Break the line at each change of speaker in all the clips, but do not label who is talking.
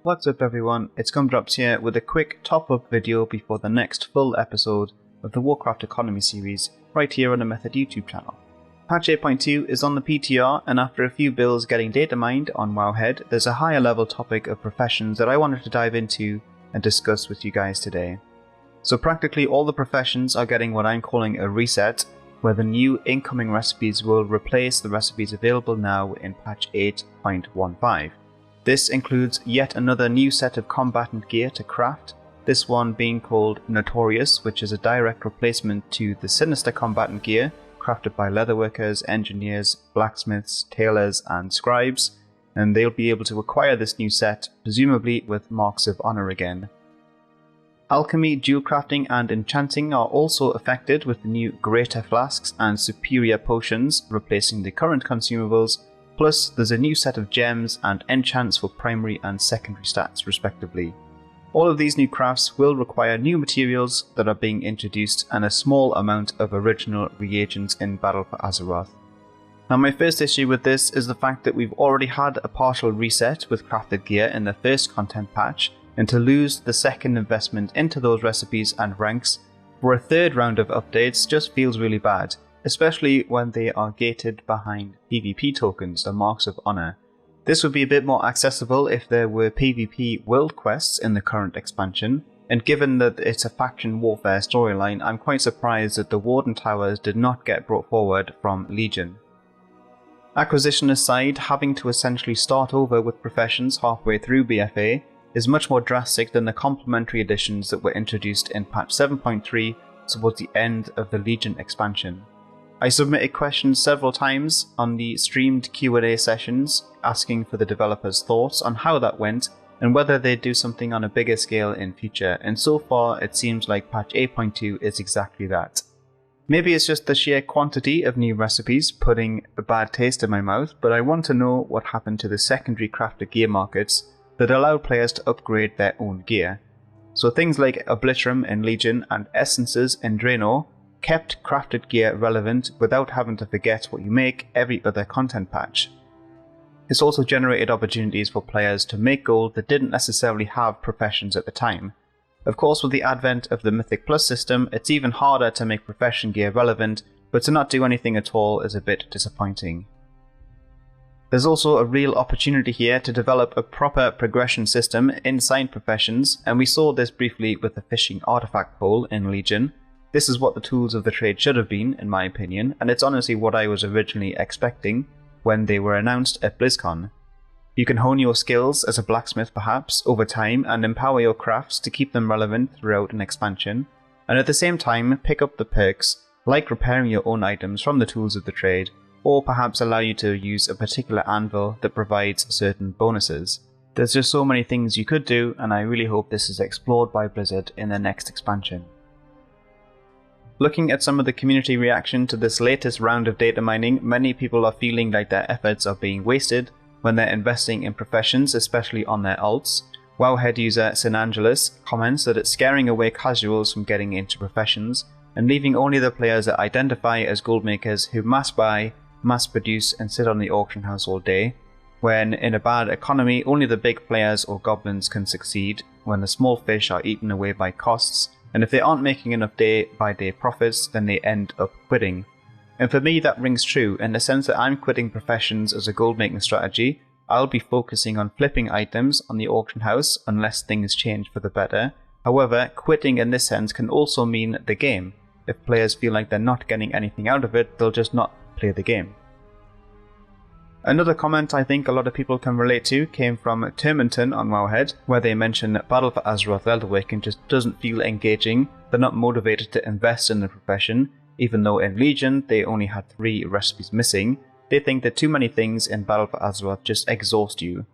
What's up everyone, it's Gumdrops here with a quick top-up video before the next full episode of the Warcraft Economy series right here on the Method YouTube channel. Patch 8.2 is on the PTR, and after a few builds getting data mined on Wowhead, there's a higher level topic of professions that I wanted to dive into and discuss with you guys today. So practically all the professions are getting what I'm calling a reset, where the new incoming recipes will replace the recipes available now in patch 8.15. This includes yet another new set of combatant gear to craft, this one being called Notorious, which is a direct replacement to the Sinister combatant gear crafted by leatherworkers, engineers, blacksmiths, tailors and scribes, and they'll be able to acquire this new set, presumably with Marks of Honor again. Alchemy, jewel crafting and enchanting are also affected with the new Greater Flasks and Superior Potions replacing the current consumables. Plus, there's a new set of gems and enchants for primary and secondary stats respectively. All of these new crafts will require new materials that are being introduced and a small amount of original reagents in Battle for Azeroth. Now my first issue with this is the fact that we've already had a partial reset with crafted gear in the first content patch, and to lose the second investment into those recipes and ranks for a third round of updates just feels really bad. Especially when they are gated behind PvP tokens, the Marks of Honor. This would be a bit more accessible if there were PvP world quests in the current expansion, and given that it's a faction warfare storyline, I'm quite surprised that the Warden Towers did not get brought forward from Legion. Acquisition aside, having to essentially start over with professions halfway through BFA is much more drastic than the complementary additions that were introduced in patch 7.3 towards the end of the Legion expansion. I submitted questions several times on the streamed Q&A sessions asking for the developers' thoughts on how that went and whether they'd do something on a bigger scale in future, and so far it seems like patch 8.2 is exactly that. Maybe it's just the sheer quantity of new recipes putting a bad taste in my mouth, but I want to know what happened to the secondary crafted gear markets that allowed players to upgrade their own gear. So things like Obliterum in Legion and Essences in Draenor kept crafted gear relevant without having to forget what you make every other content patch. This also generated opportunities for players to make gold that didn't necessarily have professions at the time. Of course, with the advent of the Mythic Plus system, it's even harder to make profession gear relevant, but to not do anything at all is a bit disappointing. There's also a real opportunity here to develop a proper progression system inside professions, and we saw this briefly with the fishing artifact pool in Legion. This is what the tools of the trade should have been, in my opinion, and it's honestly what I was originally expecting when they were announced at BlizzCon. You can hone your skills as a blacksmith perhaps over time and empower your crafts to keep them relevant throughout an expansion, and at the same time pick up the perks like repairing your own items from the tools of the trade, or perhaps allow you to use a particular anvil that provides certain bonuses. There's just so many things you could do, and I really hope this is explored by Blizzard in the next expansion. Looking at some of the community reaction to this latest round of data mining, many people are feeling like their efforts are being wasted when they're investing in professions, especially on their alts. Wowhead user Sin Angelus comments that it's scaring away casuals from getting into professions and leaving only the players that identify as gold makers who mass buy, mass produce and sit on the auction house all day, when in a bad economy only the big players or goblins can succeed when the small fish are eaten away by costs, and if they aren't making enough day-by-day profits, then they end up quitting. And for me that rings true in the sense that I'm quitting professions as a gold making strategy. I'll be focusing on flipping items on the auction house unless things change for the better. However, quitting in this sense can also mean the game. If players feel like they're not getting anything out of it, they'll just not play the game. Another comment I think a lot of people can relate to came from Terminton on Wowhead, where they mention that Battle for Azeroth Elderwaking just doesn't feel engaging. They're not motivated to invest in the profession, even though in Legion they only had 3 recipes missing. They think that too many things in Battle for Azeroth just exhaust you.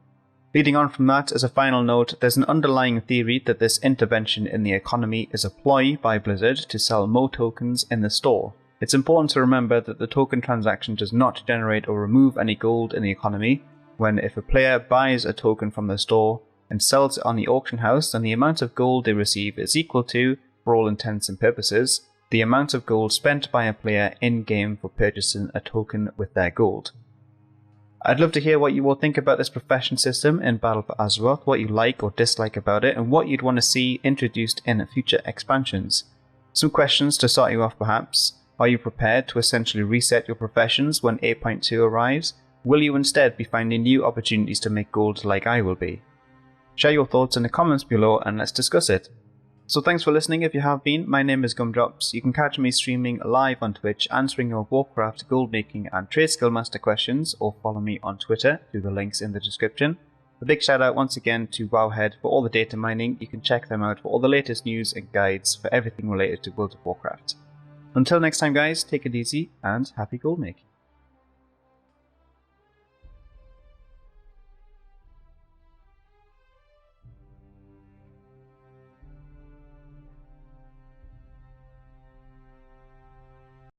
Leading on from that, as a final note, there's an underlying theory that this intervention in the economy is a ploy by Blizzard to sell more tokens in the store. It's important to remember that the token transaction does not generate or remove any gold in the economy, when if a player buys a token from the store and sells it on the auction house, then the amount of gold they receive is equal to, for all intents and purposes, the amount of gold spent by a player in-game for purchasing a token with their gold. I'd love to hear what you all think about this profession system in Battle for Azeroth, what you like or dislike about it, and what you'd want to see introduced in future expansions. Some questions to start you off perhaps. Are you prepared to essentially reset your professions when 8.2 arrives? Will you instead be finding new opportunities to make gold like I will be? Share your thoughts in the comments below and let's discuss it. So thanks for listening if you have been. My name is Gumdrops. You can catch me streaming live on Twitch, answering your Warcraft, gold making and trade skill master questions, or follow me on Twitter through the links in the description. A big shout out once again to Wowhead for all the data mining. You can check them out for all the latest news and guides for everything related to World of Warcraft. Until next time guys, take it easy and happy gold making.